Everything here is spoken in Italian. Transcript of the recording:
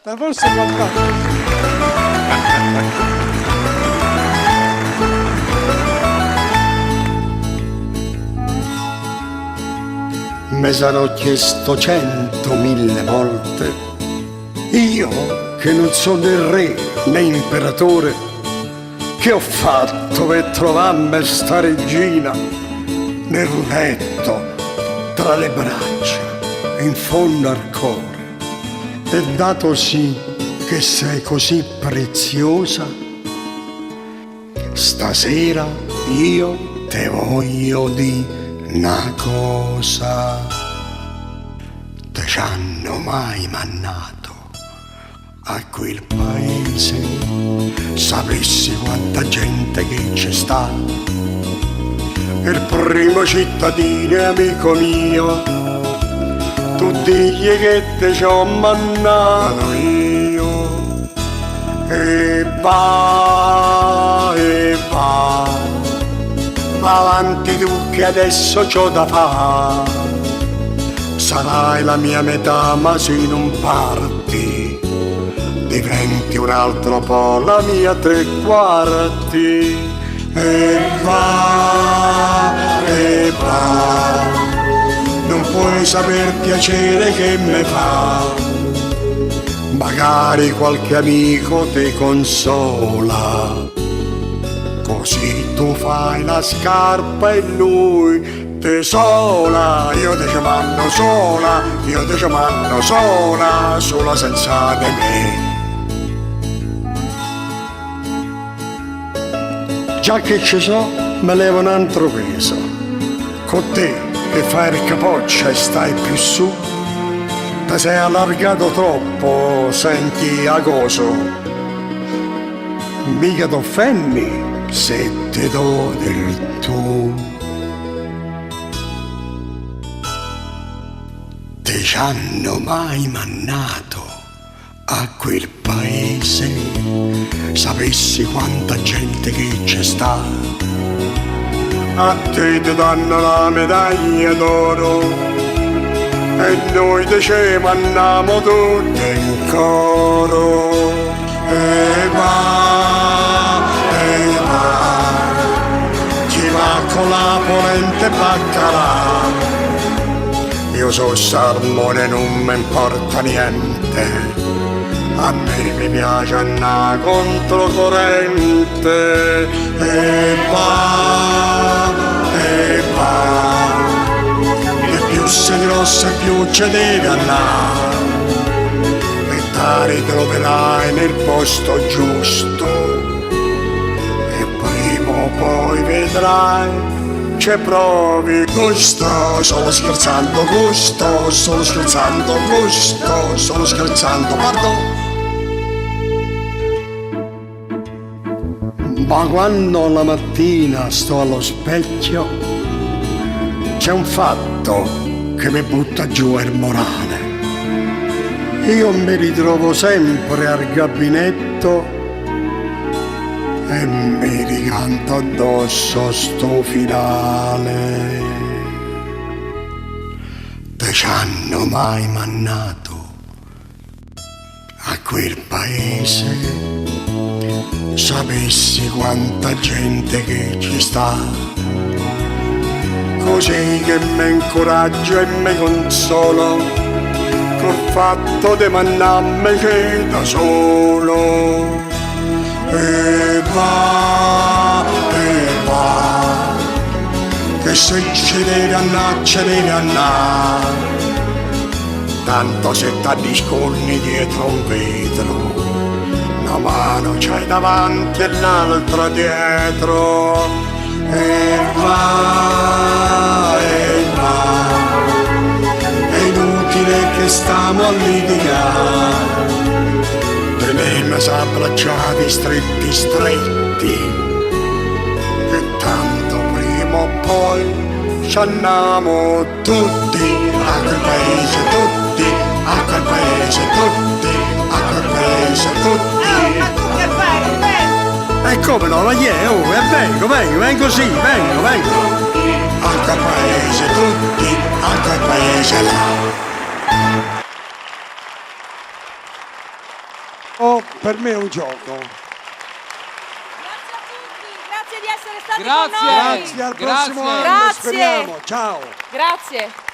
Ma forse mi sarò chiesto 100.000 volte, io che non sono il re né imperatore, che ho fatto per trovarmi sta regina nel letto, tra le braccia, in fondo al cuore. E dato sì che sei così preziosa, stasera io te voglio di una cosa. Te ci hanno mai mannato a quel paese? Sapessi quanta gente che ci sta. Il primo cittadino è amico mio, tu digli che te ci ho mannato io. E va, va avanti tu che adesso c'ho da fare. Sarai la mia metà, ma se non parti diventi un altro po' la mia tre quarti. E va, non puoi saper piacere che me fa. Magari qualche amico ti consola, così tu fai la scarpa e lui te sola. Io te ci mando sola, io te ci mando sola, sola senza di me. Già che ci so, me levo un altro peso. Con te che fai il capoccia e stai più su, ti sei allargato troppo, senti agoso. Mica t'offendi se ti do del tu. Te ci hanno mai mannato a quel paese? Sapessi quanta gente che ci sta. A te ti danno la medaglia d'oro e noi te ci mandiamo tutti in coro. E va, chi va con la polente baccalà. Io so salmone, non mi importa niente, a me mi piace andare controcorrente. E va, e più sei grossa e più ci devi andare, e ti ritroverai nel posto giusto, e prima o poi vedrai ci provi gusto. Solo scherzando gusto, solo scherzando gusto, solo scherzando, pardon. Ma quando la mattina sto allo specchio c'è un fatto che mi butta giù il morale. Io mi ritrovo sempre al gabinetto e mi ricanto addosso sto finale. Te ci hanno mai mannato a quel paese? Sapessi quanta gente che ci sta, così che mi incoraggio e mi consolo col fatto di mandarmi che da solo. E va, che se ci devi andare, ci devi andare, tanto se t'addiscolli dietro un vetro, una mano c'hai davanti e l'altra dietro. E va, è inutile che stiamo a litigare, teniamo abbracciati stretti stretti, e tanto prima o poi ci andiamo tutti a quel paese, tutti a quel paese, tutti a quel paese, tutti. Ma tu che fai? E come no, ma chi è? Oh, vengo sì, vengo. A quel paese, tutti a quel paese là. Oh, per me è un gioco. Grazie a tutti, grazie di essere stati Grazie. con noi. Grazie, al prossimo anno, speriamo. Ciao. Grazie.